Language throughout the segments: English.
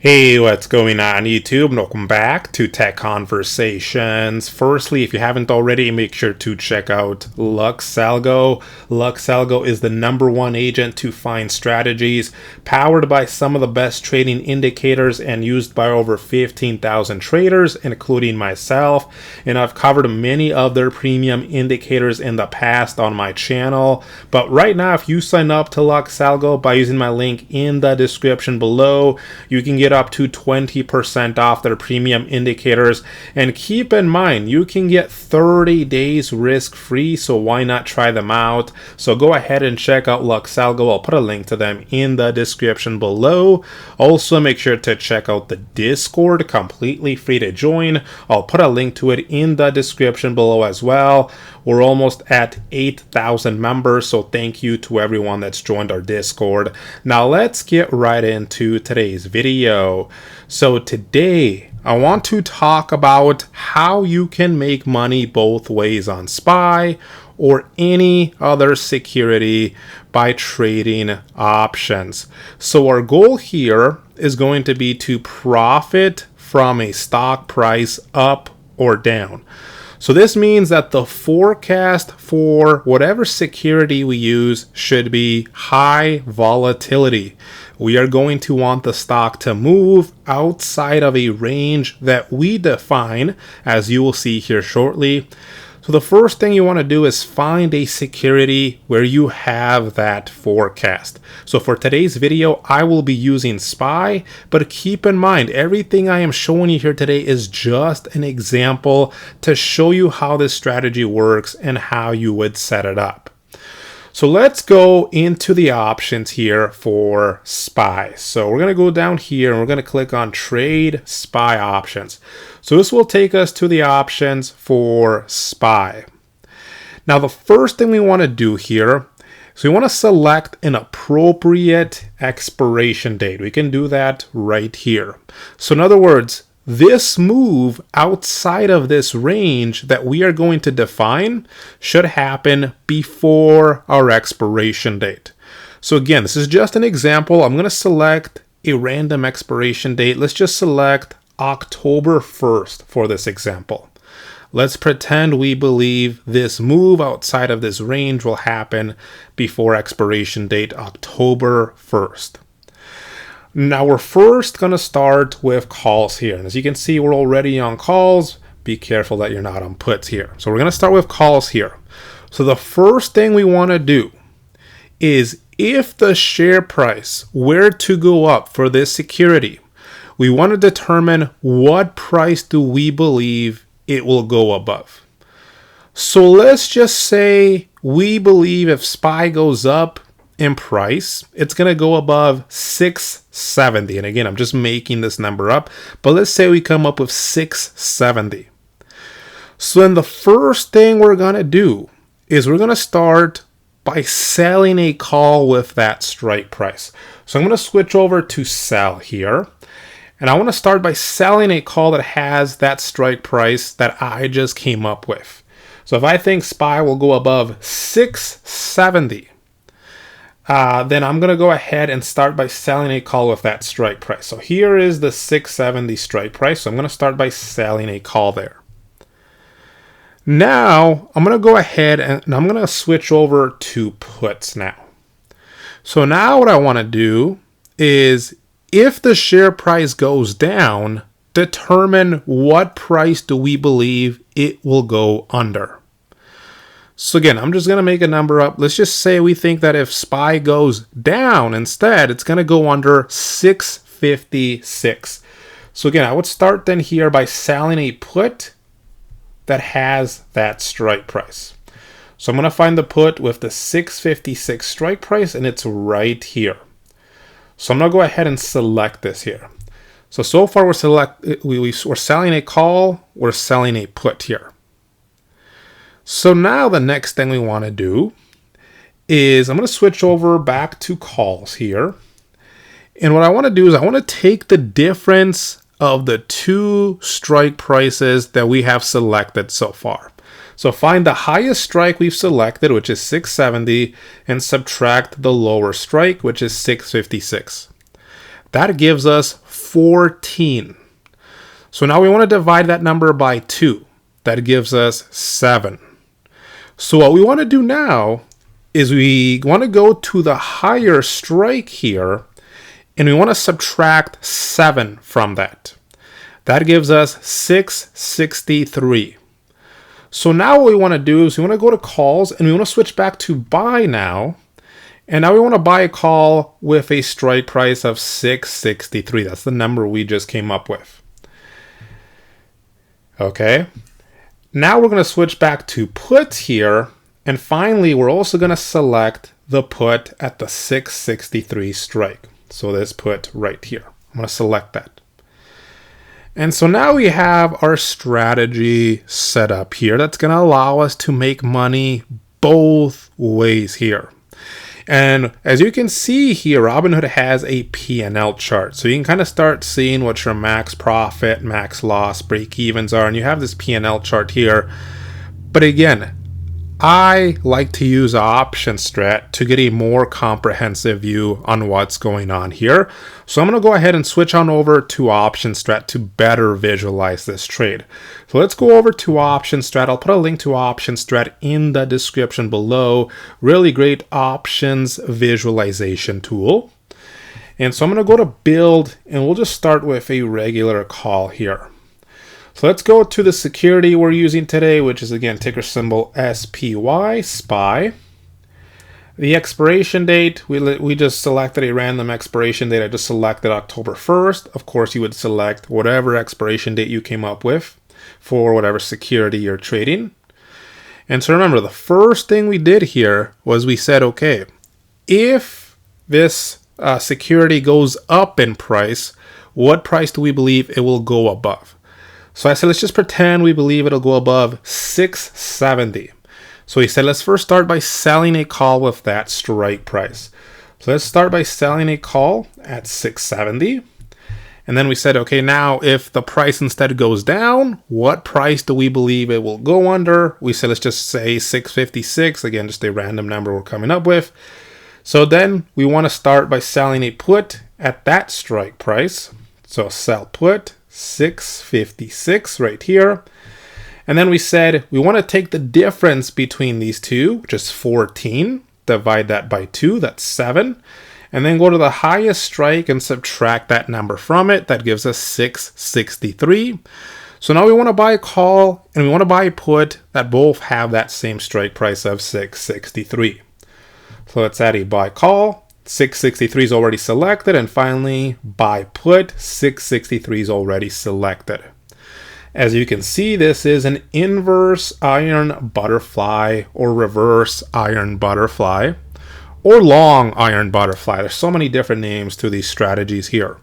Hey, what's going on YouTube? And welcome back to Tech Conversations. Firstly, if you haven't already, make sure to check out Luxalgo. Luxalgo is the #1 agent to find strategies, powered by some of the best trading indicators and used by over 15,000 traders, including myself. And I've covered many of their premium indicators in the past on my channel. But right now, if you sign up to Luxalgo by using my link in the description below, you can get up to 20% off their premium indicators. And keep in mind, you can get 30 days risk-free, so why not try them out? So go ahead and check out Luxalgo. I'll put a link to them in the description below. Also, make sure to check out the Discord, completely free to join. I'll put a link to it in the description below as well. We're almost at 8,000 members, so thank you to everyone that's joined our Discord. Now let's get right into today's video. So today, I want to talk about how you can make money both ways on SPY or any other security by trading options. So our goal here is going to be to profit from a stock price up or down. So this means that the forecast for whatever security we use should be high volatility. We are going to want the stock to move outside of a range that we define, as you will see here shortly. So the first thing you want to do is find a security where you have that forecast. So for today's video, I will be using SPY, but keep in mind, everything I am showing you here today is just an example to show you how this strategy works and how you would set it up. So let's go into the options here for SPY. So we're going to go down here and we're going to click on Trade SPY Options. So this will take us to the options for SPY. Now the first thing we want to do here is we want to select an appropriate expiration date. We can do that right here. So in other words, this move outside of this range that we are going to define should happen before our expiration date. So again, this is just an example. I'm going to select a random expiration date. Let's just select October 1st for this example. Let's pretend we believe this move outside of this range will happen before expiration date October 1st. Now we're first going to start with calls here. And as you can see, we're already on calls. Be careful that you're not on puts here. So we're going to start with calls here. So the first thing we want to do is if the share price were to go up for this security, we want to determine what price do we believe it will go above. So let's just say we believe if SPY goes up in price, it's going to go above 670. And again, I'm just making this number up, but let's say we come up with 670. So then the first thing we're going to do is we're going to start by selling a call with that strike price. So I'm going to switch over to sell here. And I want to start by selling a call that has that strike price that I just came up with. So if I think SPY will go above 670, then I'm going to go ahead and start by selling a call with that strike price. So here is the 670 strike price. So I'm going to start by selling a call there. Now I'm going to go ahead and I'm going to switch over to puts now. So now what I want to do is if the share price goes down, determine what price do we believe it will go under. So again, I'm just going to make a number up. Let's just say we think that if SPY goes down instead, it's going to go under 656. So again, I would start then here by selling a put that has that strike price. So I'm going to find the put with the 656 strike price, and it's right here. So I'm going to go ahead and select this here. So far we're selling a call, we're selling a put here. So now the next thing we want to do is I'm going to switch over back to calls here. And what I want to do is I want to take the difference of the two strike prices that we have selected so far. So find the highest strike we've selected, which is 670, and subtract the lower strike, which is 656. That gives us 14. So now we want to divide that number by 2. That gives us 7. So what we want to do now is we want to go to the higher strike here, and we want to subtract 7 from that. That gives us 663. So now what we want to do is we want to go to calls, and we want to switch back to buy now. And now we want to buy a call with a strike price of 663. That's the number we just came up with. Okay. Now we're going to switch back to put here. And finally, we're also going to select the put at the 663 strike. So this put right here. I'm going to select that. And so now we have our strategy set up here. That's going to allow us to make money both ways here. And as you can see here, Robinhood has a P&L chart. So you can kind of start seeing what your max profit, max loss, break evens are. And you have this P&L chart here. But again, I like to use option strat to get a more comprehensive view on what's going on here. So I'm going to go ahead and switch on over to option strat to better visualize this trade. So let's go over to option strat. I'll put a link to option strat in the description below. Really great options visualization tool. And so I'm going to go to build, and we'll just start with a regular call here. So let's go to the security we're using today, which is again ticker symbol SPY, SPY. The expiration date, we just selected a random expiration date. I just selected October 1st. Of course, you would select whatever expiration date you came up with for whatever security you're trading. And so remember, the first thing we did here was we said, okay, if this security goes up in price, what price do we believe it will go above? So I said, let's just pretend we believe it'll go above 670. So he said, let's first start by selling a call with that strike price. So let's start by selling a call at 670. And then we said, okay, now if the price instead goes down, what price do we believe it will go under? We said, let's just say 656. Again, just a random number we're coming up with. So then we want to start by selling a put at that strike price. So sell put 656 right here. And then we said we want to take the difference between these two, which is 14, divide that by 2, that's 7, and then go to the highest strike and subtract that number from it. That gives us 663. So now we want to buy a call and we want to buy a put that both have that same strike price of 663. So let's add a buy call. 663 is already selected, and finally buy put 663 is already selected. As you can see, this is an inverse iron butterfly or reverse iron butterfly or long iron butterfly. There's so many different names to these strategies here.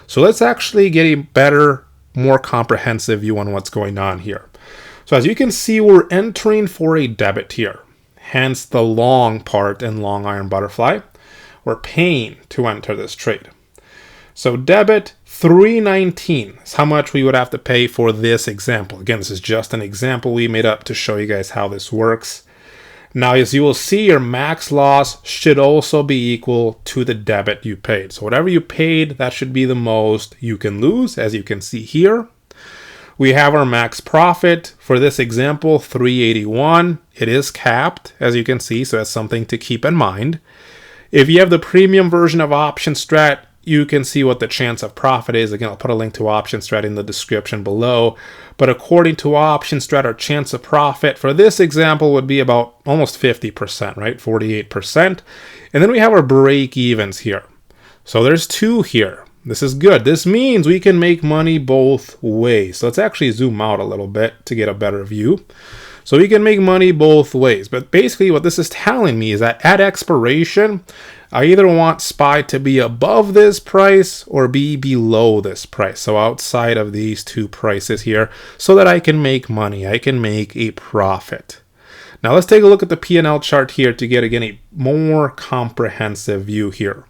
So let's actually get a better, more comprehensive view on what's going on here. So as you can see, we're entering for a debit here, hence the long part in long iron butterfly. We're paying to enter this trade. So debit 319 is how much we would have to pay for this example. Again, this is just an example we made up to show you guys how this works. Now, as you will see, your max loss should also be equal to the debit you paid. So whatever you paid, that should be the most you can lose, as you can see here. We have our max profit for this example, 381. It is capped, as you can see, so that's something to keep in mind. If you have the premium version of Option Strat, you can see what the chance of profit is. Again, I'll put a link to Option Strat in the description below. But according to Option Strat, our chance of profit for this example would be about almost 50%, right? 48%. And then we have our break evens here. So there's 2 here. This is good. This means we can make money both ways. So let's actually zoom out a little bit to get a better view. So we can make money both ways. But basically what this is telling me is that at expiration, I either want SPY to be above this price or be below this price. So outside of these 2 prices here, so that I can make money. I can make a profit. Now let's take a look at the P&L chart here to get, again, a more comprehensive view here.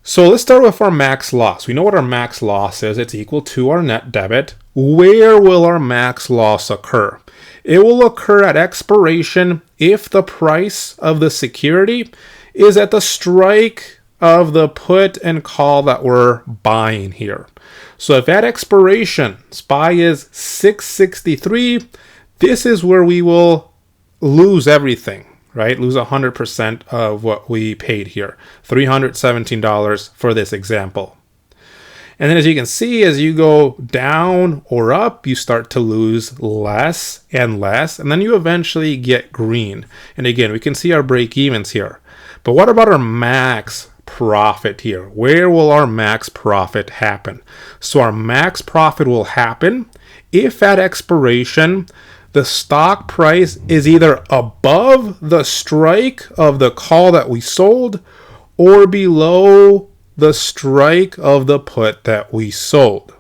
So let's start with our max loss. We know what our max loss is. It's equal to our net debit. Where will our max loss occur? It will occur at expiration if the price of the security is at the strike of the put and call that we're buying here. So if at expiration, SPY is 663, this is where we will lose everything, right? Lose 100% of what we paid here, $317 for this example. And then as you can see, as you go down or up, you start to lose less and less, and then you eventually get green. And again, we can see our break evens here. But what about our max profit here? Where will our max profit happen? So our max profit will happen if at expiration, the stock price is either above the strike of the call that we sold or below the strike of the put that we sold.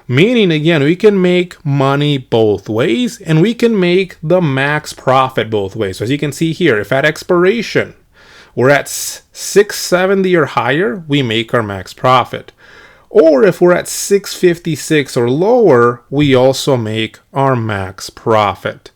Meaning, again, we can make money both ways and we can make the max profit both ways. So as you can see here, if at expiration we're at 670 or higher, we make our max profit. Or if we're at 656 or lower, we also make our max profit.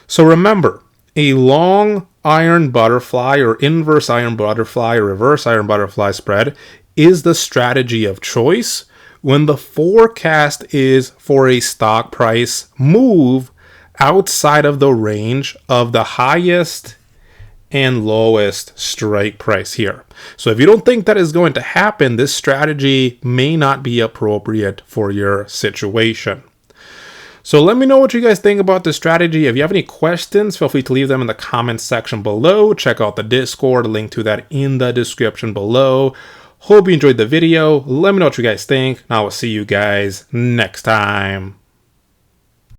So remember, a long iron butterfly or inverse iron butterfly or reverse iron butterfly spread is the strategy of choice when the forecast is for a stock price move outside of the range of the highest and lowest strike price here. So if you don't think that is going to happen, this strategy may not be appropriate for your situation. So let me know what you guys think about this strategy. If you have any questions, feel free to leave them in the comments section below. Check out the Discord, link to that in the description below. Hope you enjoyed the video. Let me know what you guys think, and I will see you guys next time.